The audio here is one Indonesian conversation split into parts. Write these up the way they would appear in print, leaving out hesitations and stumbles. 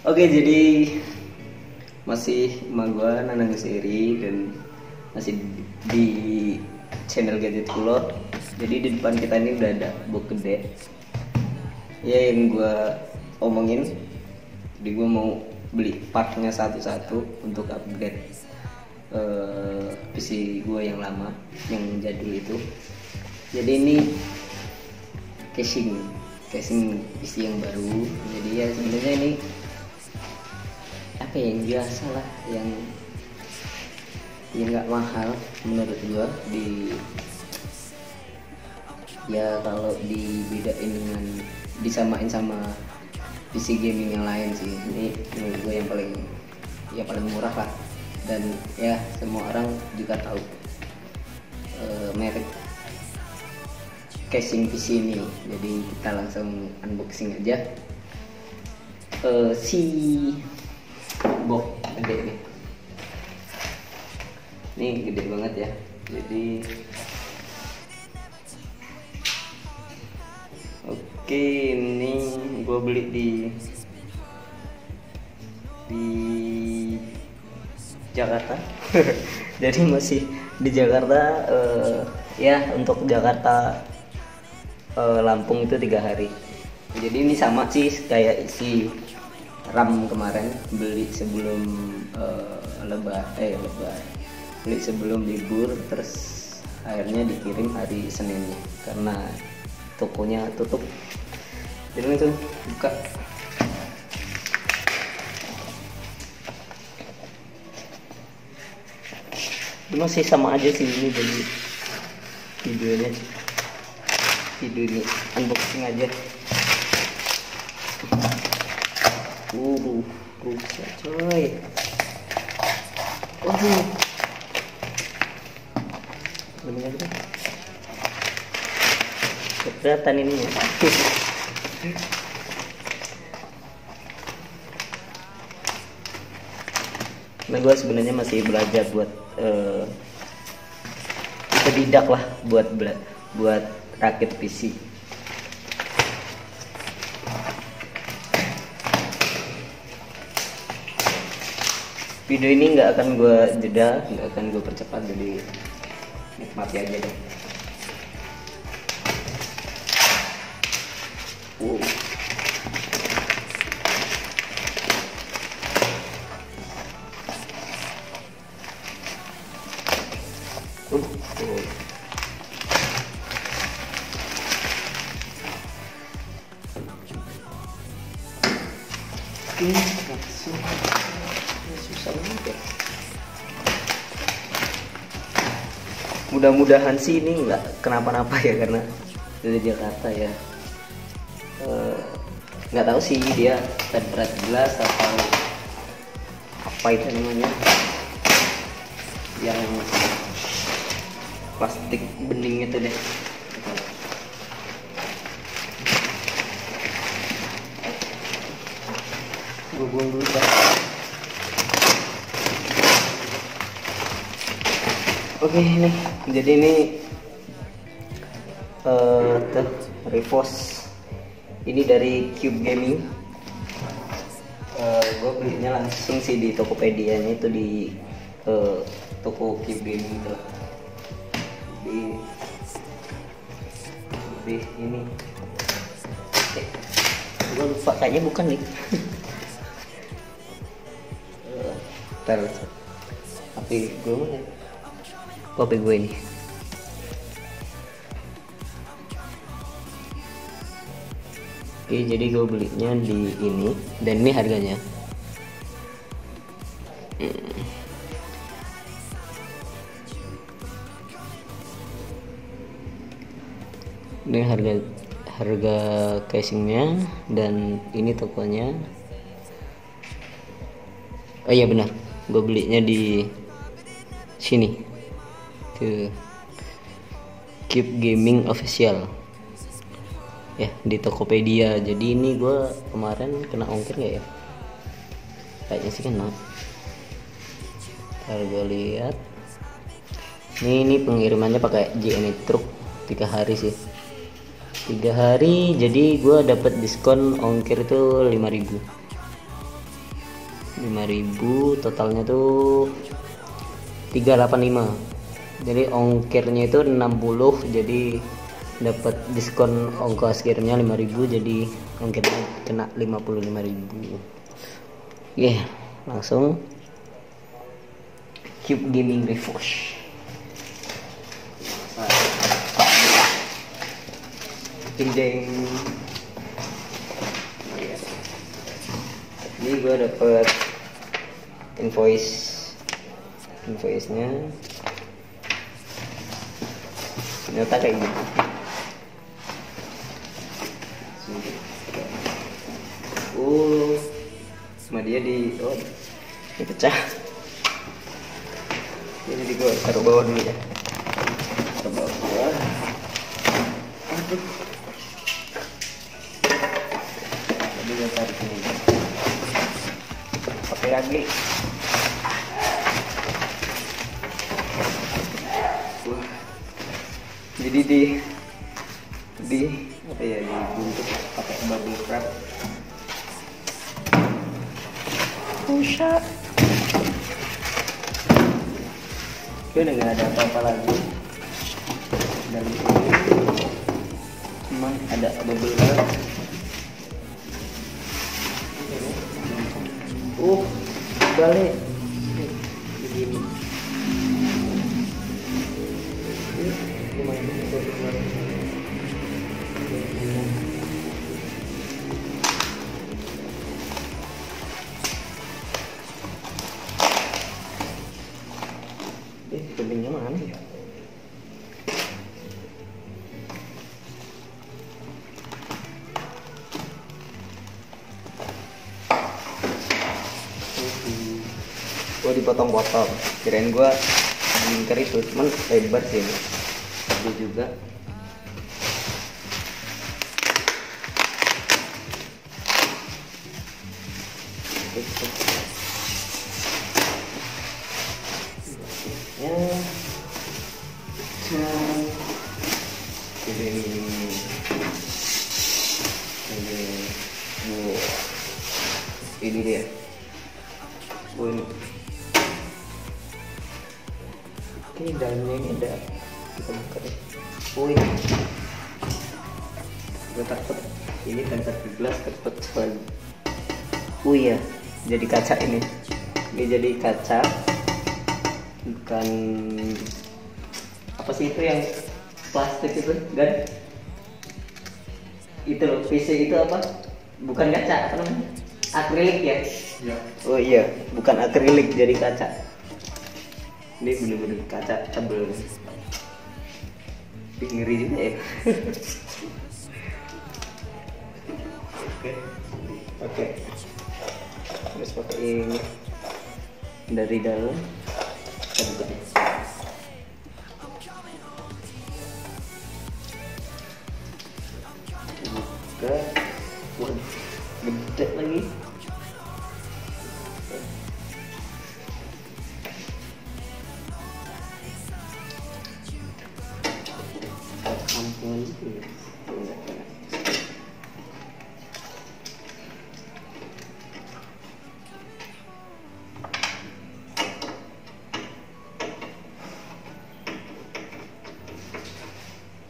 Oke, jadi masih sama gua Nanang Seri dan masih di channel Gadget Kulo. Jadi di depan kita ini udah ada box gede. Ya yang gua omongin, jadi gua mau beli partnya satu-satu untuk upgrade PC gua yang lama, yang jadul itu. Jadi ini casing PC yang baru. Jadi ya sebenarnya ini apa yang biasa lah, yang nggak mahal menurut gua. Kalau dibedain dengan disamain sama PC gaming yang lain sih, ini menurut gua yang paling murah lah, dan ya semua orang juga tahu merek casing PC ini. Jadi kita langsung unboxing aja si box gede nih. Ini gede banget ya. Jadi oke, ini gue beli di Jakarta. Jadi masih di Jakarta. Ya untuk Jakarta Lampung itu 3 hari. Jadi ini sama sih kayak isi RAM kemarin, beli sebelum beli sebelum libur, terus akhirnya dikirim hari Seninnya karena tokonya tutup. Jadi itu buka. Itu masih sama aja sih, ini jadi video ini unboxing aja. Rusak coy. Waduh, bener kan? Keberatan ini ya. Nah, gue sebenarnya masih belajar buat otodidak lah, buat rakit PC. Video ini nggak akan gue jeda, nggak akan gue percepat, jadi nikmati aja deh. Oke, langsung. Susah banget. Mudah-mudahan sih ini nggak kenapa-napa ya, karena dari Jakarta ya. Nggak tahu sih dia temperet gelas atau apa itu namanya, yang plastik bening itu deh. Gue buang dulu kan. Oke, nih jadi ini Revos ini dari Cube Gaming. Gue belinya langsung sih di Tokopedia-nya itu, di toko Cube Gaming itu lah. Di ini gue lupa, kayaknya bukan nih. Ntar HP gue mana? HP gue ini. Oke, jadi gue belinya di ini, dan ini harganya. Ini harga casingnya, dan ini tokonya. Oh iya benar, gue belinya di sini, tuh, Cube Gaming Official ya, di Tokopedia. Jadi ini gue kemarin kena ongkir nggak ya? Kayaknya sih kena. Ntar gue lihat. Ini pengirimannya pakai JNE Truk, 3 hari sih. 3 hari, jadi gue dapat diskon ongkir itu 5.000. 5.000, totalnya tuh 385. Jadi ongkirnya itu 60, jadi dapat diskon ongkos akhirnya 5.000, jadi ongkirnya kena 55.000. Oke, langsung Cube Gaming Refresh. Jeng jeng. Ini gue dapet invoice-nya ternyata kayak gini. Sama dia di pecah. Ini di gue taruh bawah dulu ya. Taruh bawah. Aduh. Tadi gue tarik ini. Pakai lagi. Wah. Jadi di apa ya, dibungkus pakai bubble wrap. Pusat. Oke, udah nggak ada apa-apa lagi. Dan ini cuman ada bubble wrap. Balik begini. Pentingnya mana ya? Gua dipotong-potong, kirain gua lingkar itu, cuman lebar sih ini. Ada juga. Jadi ini dia. Ini dalamnya ini ada, kita buka deh. Ini gue takut ini kaca gelas kepecah. Iya, jadi kaca ini jadi kaca, bukan apa sih itu yang plastik itu kan? Itu loh, PC itu apa? Bukan kaca, apa namanya? Akrilik ya? Ya. Oh iya, bukan akrilik, jadi kaca. Ini bener-bener kaca tebel. Ngeri juga ya. Oke. Terus pakai ini dari dalam kita buka. Buka. Wah, gede lagi. Ampun.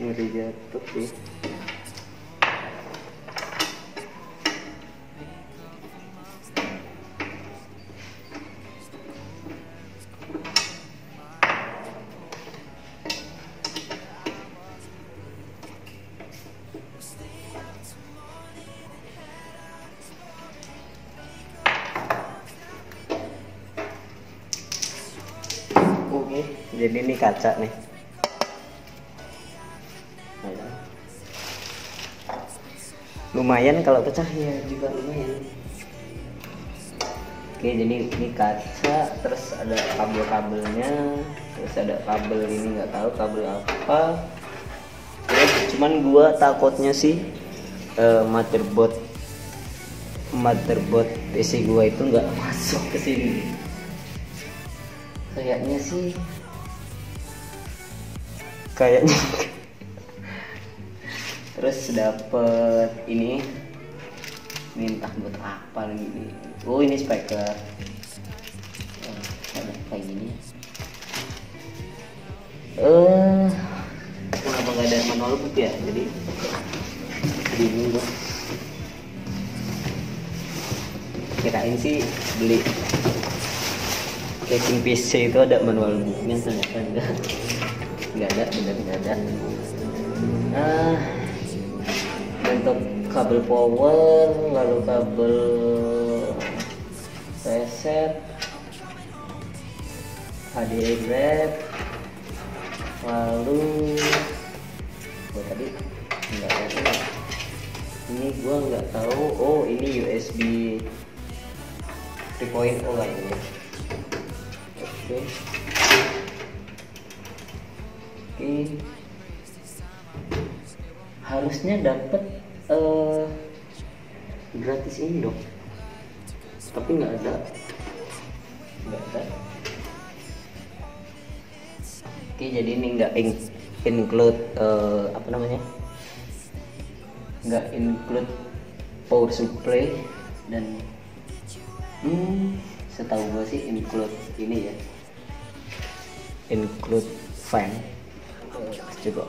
Ngeri jatuh sih. Oke, jadi ini kaca nih. Lumayan kalau pecah ya, juga lumayan. Oke, jadi ini kaca, terus ada kabel-kabelnya, terus ada kabel ini nggak tahu kabel apa. Ya, cuman gua takutnya sih motherboard PC gua itu nggak masuk ke sini. Kayaknya sih, kayaknya. Terus dapet ini entah buat apa lagi nih. Oh ini speaker. Ada kayak gini. Kenapa nggak ada manual book ya? Jadi bingung gua. Kirain sih beli casing PC itu ada manual booknya, ternyata nggak ada, bener nggak ada. Untuk kabel power, lalu kabel reset, HDMI drive, lalu tadi nggak ada. Ini gua nggak tahu. Oh ini USB 3.0 lah ini. Oke. Harusnya dapat gratis ini dong, tapi nggak ada. Oke, jadi ini nggak include apa namanya, nggak include power supply, dan setahu gue sih include ini ya, include fan. Coba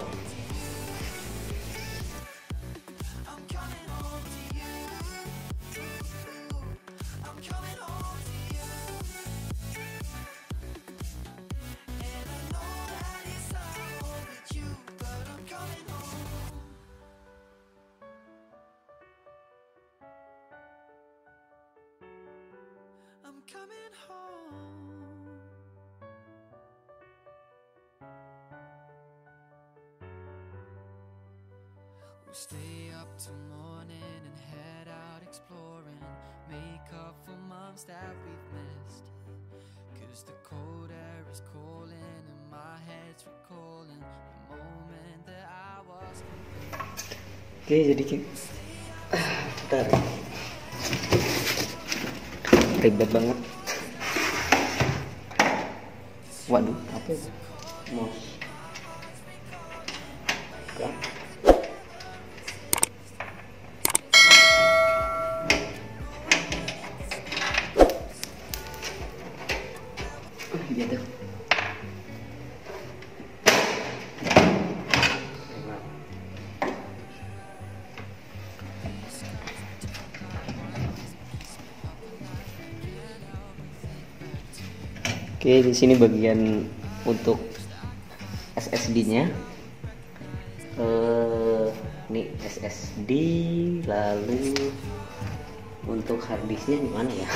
coming home. We'll stay up till morning and head out exploring, make up for months that we've missed, 'cause the cold air is calling and my head's recalling the moment that I was. Oke, jadi bentar. Ribet banget. Waduh, apa itu? Mouse. Gitu. Oke, di sini bagian untuk SSD-nya. Ini SSD, lalu untuk harddisknya di mana ya?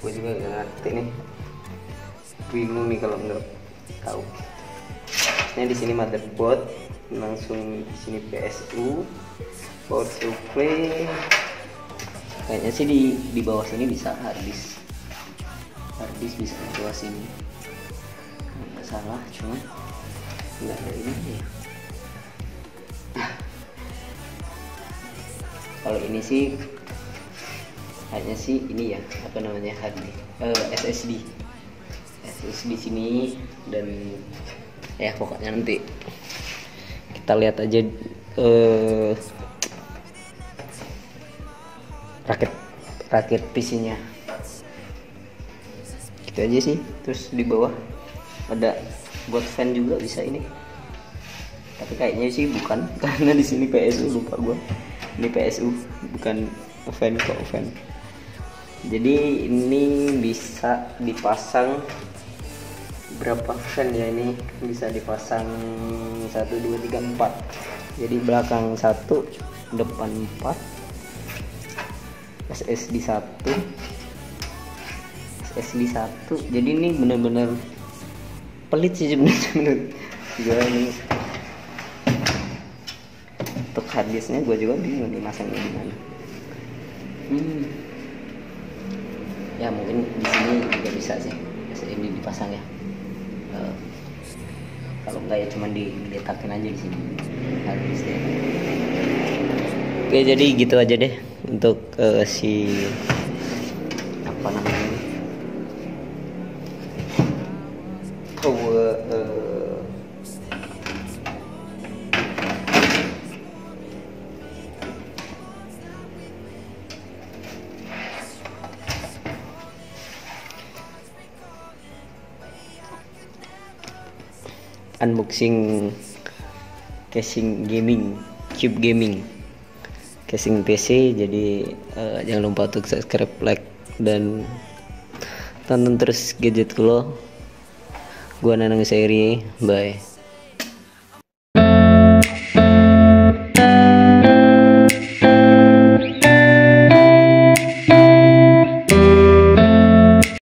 Gue juga nggak ngerti nih. Bingung nih kalau nggak tahu. Ini di sini motherboard, langsung di sini PSU, power supply. Kayaknya sih di bawah sini bisa harddisk bisa di bawah sini. Nggak salah, cuma nggak ada ini ya. Kalau ini sih kayaknya sih ini ya, apa namanya, SSD sini, dan ya pokoknya nanti kita lihat aja rakit PC-nya. Gitu aja sih. Terus di bawah ada buat fan juga bisa ini, tapi kayaknya sih bukan, karena di sini PSU, lupa gua. Ini PSU bukan fan kok, fan. Jadi ini bisa dipasang berapa fan ya? Ini bisa dipasang 1 2 3 4. Jadi belakang 1, depan 4. SSD 1. Jadi ini bener-bener pelit sih sebenarnya. Gue ini untuk harddisknya gue juga bingung nih masangnya di mana. Ya mungkin di sini juga bisa sih ini dipasang ya. Kalau enggak ya cuman diletakin aja di sini harddisknya. Oke, jadi gitu aja deh untuk si apa namanya, power unboxing casing gaming, Cube Gaming, casing PC. Jadi jangan lupa untuk subscribe, like, dan tonton terus Gadget Kulo. Gua Nanang Sairi, bye.